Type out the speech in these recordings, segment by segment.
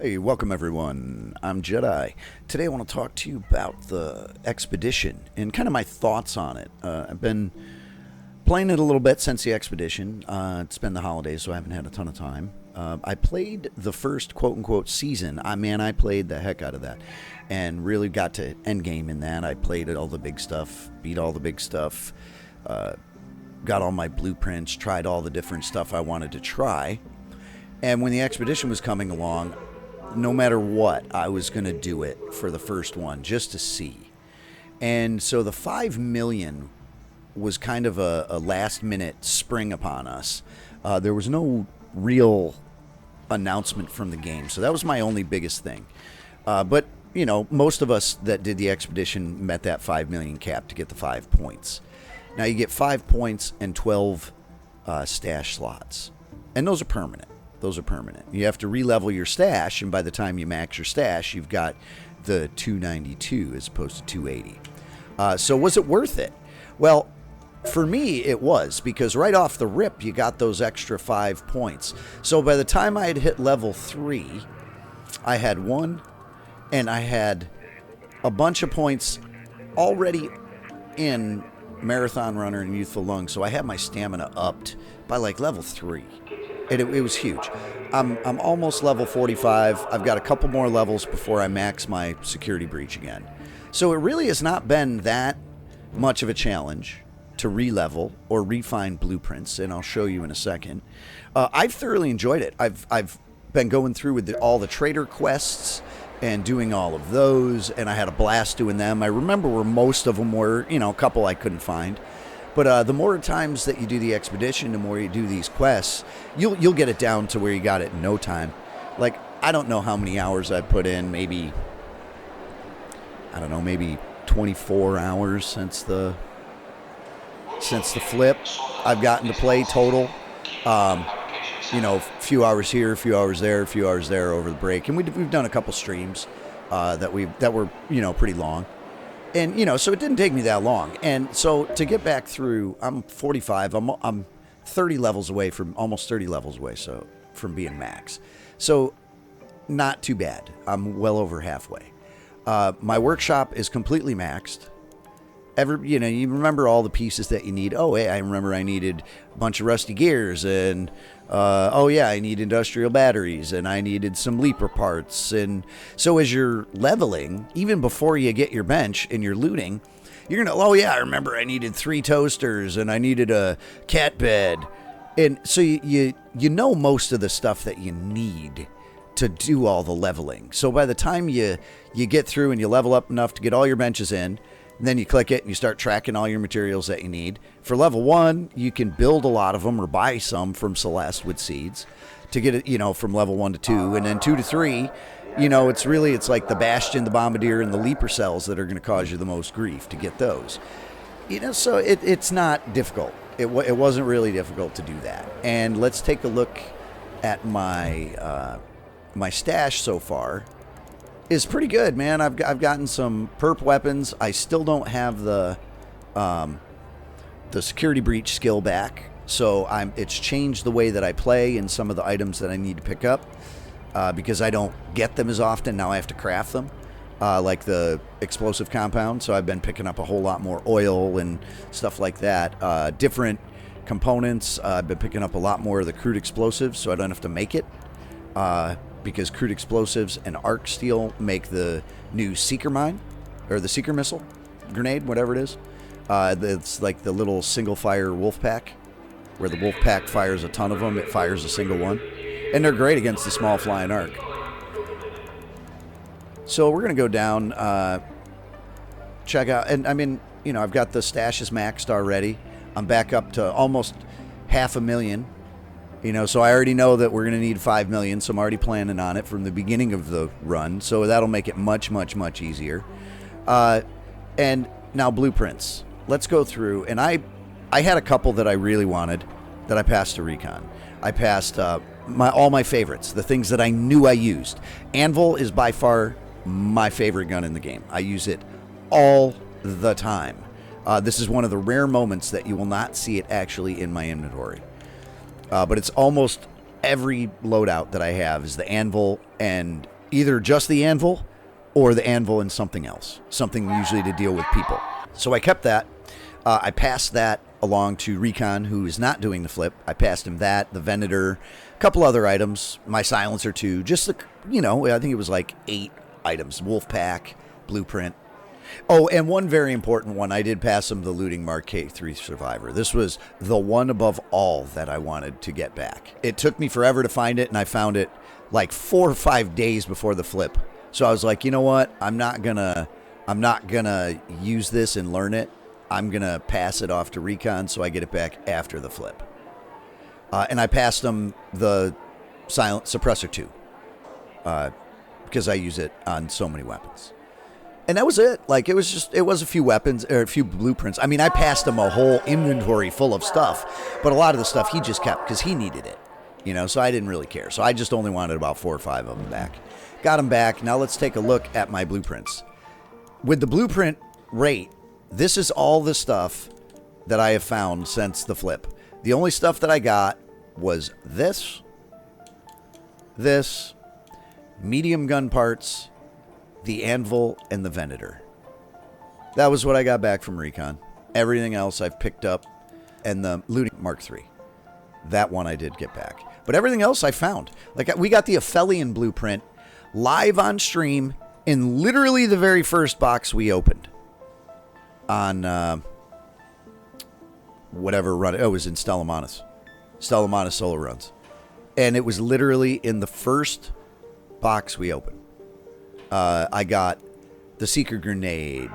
Hey, welcome everyone. I'm Jedi. Today I want to talk to you about the Expedition and kind of my thoughts on it. I've been playing it a little bit since the Expedition. It's been the holidays, so I haven't had a ton of time. I played the first quote-unquote season. I played the heck out of that and really got to endgame in that. I played all the big stuff, beat all the big stuff, got all my blueprints, tried all the different stuff I wanted to try. And when the Expedition was coming along, no matter what, I was going to do it for the first one just to see. And so the 5 million was kind of a last-minute spring upon us. There was no real announcement from the game, so that was my only biggest thing. But, you know, most of us that did the Expedition met that 5 million cap to get the 5 points. Now, you get 5 points and 12 stash slots, and those are permanent. You have to re-level your stash, and by the time you max your stash, you've got the 292 as opposed to 280. So was it worth it? Well, for me, it was, because right off the rip, you got those extra 5 points. So by the time I had hit level 3, I had 1, and I had a bunch of points already in Marathon Runner and Youthful Lung, so I had my stamina upped by like level 3. And it was huge. I'm almost level 45. I've got a couple more levels before I max my security breach again. So it really has not been that much of a challenge to re-level or refine blueprints, and I'll show you in a second. I've thoroughly enjoyed it. I've been going through with all the trader quests and doing all of those, and I had a blast doing them. I remember where most of them were, you know, a couple I couldn't find. But the more times that you do the Expedition, the more you do these quests, you'll get it down to where you got it in no time. Like, I don't know how many hours I've put in, maybe 24 hours since the flip. I've gotten to play total. You know, a few hours here, a few hours there, a few hours there over the break. And we've done a couple streams that were, you know, pretty long. And, you know, so it didn't take me that long. And so to get back through, I'm 45. I'm 30 levels away almost 30 levels away from being max. So not too bad. I'm well over halfway. My workshop is completely maxed. You remember all the pieces that you need. Oh, hey, I remember I needed a bunch of rusty gears, and I need industrial batteries, and I needed some leaper parts. And so as you're leveling, even before you get your bench and you're looting, you're gonna, I remember I needed 3 toasters and I needed a cat bed. And so you know most of the stuff that you need to do all the leveling. So by the time you get through and you level up enough to get all your benches in, and then you click it and you start tracking all your materials that you need. For level 1, you can build a lot of them or buy some from Celeste with seeds to get it, you know, from level 1 to 2. And then 2 to 3, you know, it's like the Bastion, the Bombardier, and the Leaper cells that are going to cause you the most grief to get those. You know, so it's not difficult. It wasn't really difficult to do that. And let's take a look at my my stash so far. Is pretty good, man. I've gotten some perp weapons. I still don't have the security breach skill back, so it's changed the way that I play and some of the items that I need to pick up because I don't get them as often. Now I have to craft them, like the explosive compound. So I've been picking up a whole lot more oil and stuff like that. Different components. I've been picking up a lot more of the crude explosives, so I don't have to make it. Because crude explosives and arc steel make the new Seeker mine, or the Seeker missile, grenade, whatever it is. It's like the little single-fire wolf pack, where the wolf pack fires a ton of them. It fires a single one. And they're great against the small flying arc. So we're going to go down, check out, and I mean, you know, I've got the stashes maxed already. I'm back up to almost 500,000. You know, so I already know that we're going to need 5 million, so I'm already planning on it from the beginning of the run, so that'll make it much, much, much easier. And now blueprints. Let's go through, and I had a couple that I really wanted that I passed to Recon. I passed all my favorites, the things that I knew I used. Anvil is by far my favorite gun in the game. I use it all the time. This is one of the rare moments that you will not see it actually in my inventory. But it's almost every loadout that I have is the Anvil, and either just the anvil or the anvil and something else, something usually to deal with people. So I kept that. I passed that along to Recon, who is not doing the flip. I passed him that, the Venator, a couple other items, my silencer too. Just, I think it was like 8 items. Wolfpack, Blueprint. Oh, and one very important one, I did pass him the Looting Mark K3 Survivor. This was the one above all that I wanted to get back. It took me forever to find it, and I found it like 4 or 5 days before the flip. So I was like, you know what? I'm not gonna use this and learn it. I'm gonna pass it off to Recon so I get it back after the flip. And I passed him the Silent Suppressor 2 because I use it on so many weapons. And that was it. Like, it was a few weapons, or a few blueprints. I mean, I passed him a whole inventory full of stuff, but a lot of the stuff he just kept because he needed it, so I didn't really care. So I just only wanted about 4 or 5 of them back. Got them back. Now let's take a look at my blueprints. With the blueprint rate, this is all the stuff that I have found since the flip. The only stuff that I got was this, medium gun parts, the anvil, and the Venator. That was what I got back from Recon. Everything else I've picked up, and the Looting Mark III. That one I did get back. But everything else I found. Like, we got the Aphelion blueprint live on stream in literally the very first box we opened. On, whatever run. Oh, it was in Stellamanus. Stellamanus solo runs. And it was literally in the first box we opened. I got the Seeker Grenade.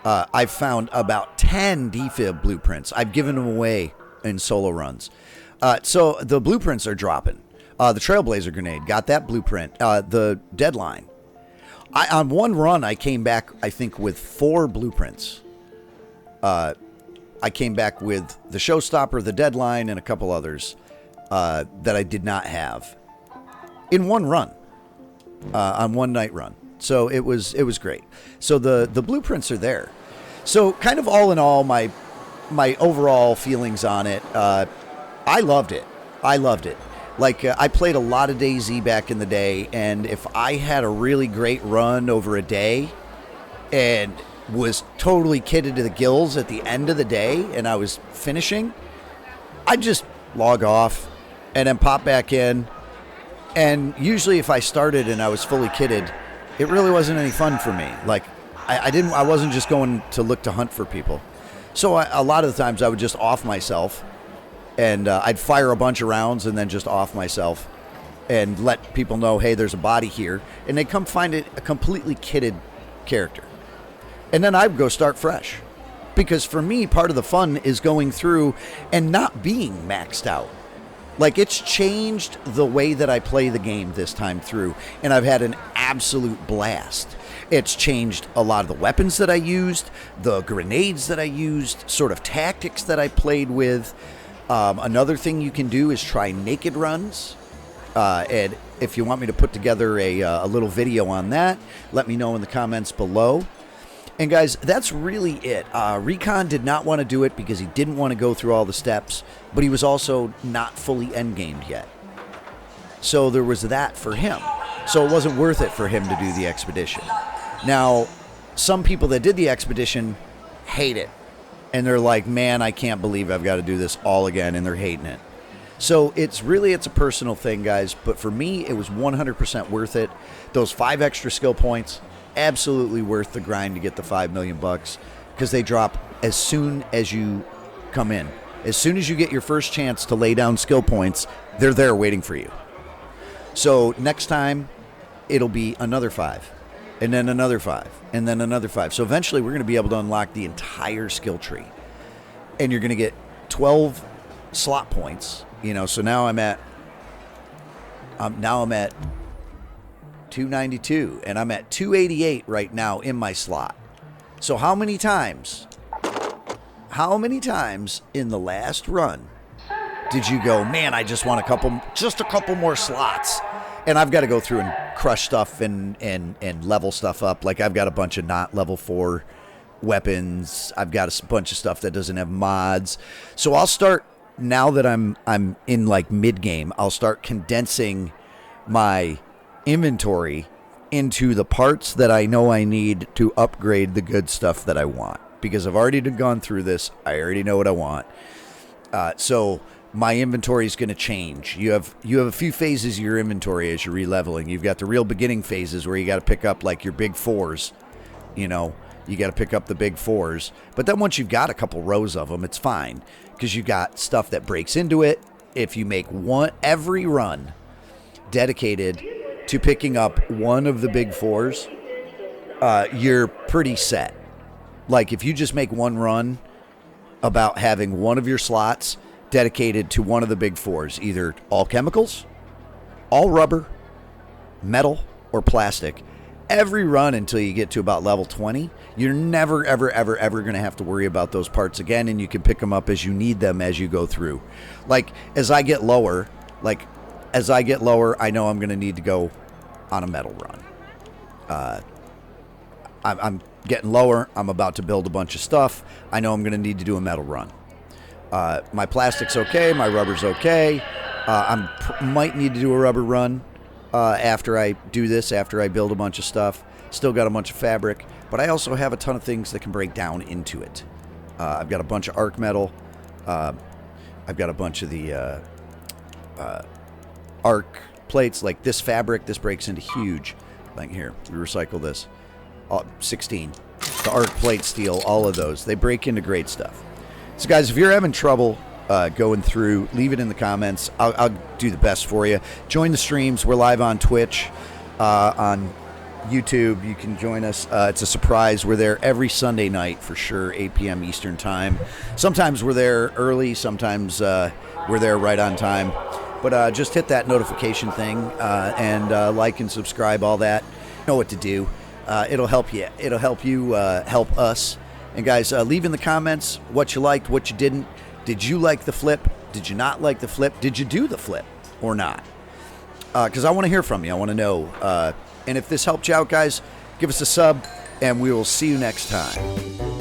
I've found about 10 defib blueprints. I've given them away in solo runs. So the blueprints are dropping. The Trailblazer Grenade, got that blueprint. The Deadline. On one run, I came back, I think, with 4 blueprints. I came back with the Showstopper, the Deadline, and a couple others that I did not have in one run, on one night run. So it was great. So the blueprints are there. So kind of all in all, my overall feelings on it, I loved it. Like, I played a lot of DayZ back in the day, and if I had a really great run over a day and was totally kitted to the gills at the end of the day and I was finishing, I'd just log off and then pop back in. And usually if I started and I was fully kitted, it really wasn't any fun for me. Like, I wasn't just going to look to hunt for people. So a lot of the times I would just off myself, and I'd fire a bunch of rounds and then just off myself and let people know, hey, there's a body here. And they'd come find it a completely kitted character. And then I'd go start fresh. Because for me, part of the fun is going through and not being maxed out. Like, it's changed the way that I play the game this time through, and I've had an absolute blast. It's changed a lot of the weapons that I used, the grenades that I used, sort of tactics that I played with. Another thing you can do is try naked runs. And if you want me to put together a little video on that, let me know in the comments below. And guys, that's really it. Recon did not want to do it because he didn't want to go through all the steps, but he was also not fully endgamed yet. So there was that for him. So it wasn't worth it for him to do the expedition. Now, some people that did the expedition hate it. And they're like, man, I can't believe I've got to do this all again, and they're hating it. So it's a personal thing, guys. But for me, it was 100% worth it. Those 5 extra skill points, absolutely worth the grind to get the $5 million bucks, because they drop as soon as you come in. As soon as you get your first chance to lay down skill points, they're there waiting for you. So next time, it'll be another 5, and then another 5, and then another 5. So eventually, we're going to be able to unlock the entire skill tree, and you're going to get 12 slot points. So now I'm at 292, and I'm at 288 right now in my slot. So how many times in the last run did you go, man, I just want a couple more slots, and I've got to go through and crush stuff and level stuff up? Like, I've got a bunch of not level 4 weapons. I've got a bunch of stuff that doesn't have mods. So I'll start, now that I'm in like mid game, I'll start condensing my inventory into the parts that I know I need to upgrade the good stuff that I want. Because I've already gone through this. I already know what I want. So my inventory is going to change. You have a few phases of your inventory as you're re-leveling. You've got the real beginning phases where you got to pick up like your big fours. You know, you got to pick up the big fours. But then once you've got a couple rows of them, it's fine. Because you got stuff that breaks into it. If you make every run dedicated to picking up one of the big fours, you're pretty set. Like if you just make one run about having one of your slots dedicated to one of the big fours, either all chemicals, all rubber, metal, or plastic, every run until you get to about level 20, you're never, ever, ever, ever going to have to worry about those parts again, and you can pick them up as you need them as you go through. Like, as I get lower, I know I'm going to need to go on a metal run. I'm getting lower. I'm about to build a bunch of stuff. I know I'm going to need to do a metal run. My plastic's okay. My rubber's okay. Might need to do a rubber run after I do this, after I build a bunch of stuff. Still got a bunch of fabric, but I also have a ton of things that can break down into it. I've got a bunch of arc metal. I've got a bunch of the arc plates. Like this fabric, this breaks into huge. Like here, we recycle this. 16. The arc plate steel, all of those. They break into great stuff. So guys, if you're having trouble going through, leave it in the comments. I'll do the best for you. Join the streams. We're live on Twitch, on YouTube. You can join us. It's a surprise. We're there every Sunday night for sure, 8 p.m. Eastern time. Sometimes we're there early. Sometimes we're there right on time. But just hit that notification thing and like and subscribe, all that. You know what to do. It'll help you. It'll help you help us. And guys, leave in the comments what you liked, what you didn't. Did you like the flip? Did you not like the flip? Did you do the flip or not? Because I want to hear from you. I want to know. And if this helped you out, guys, give us a sub, and we will see you next time.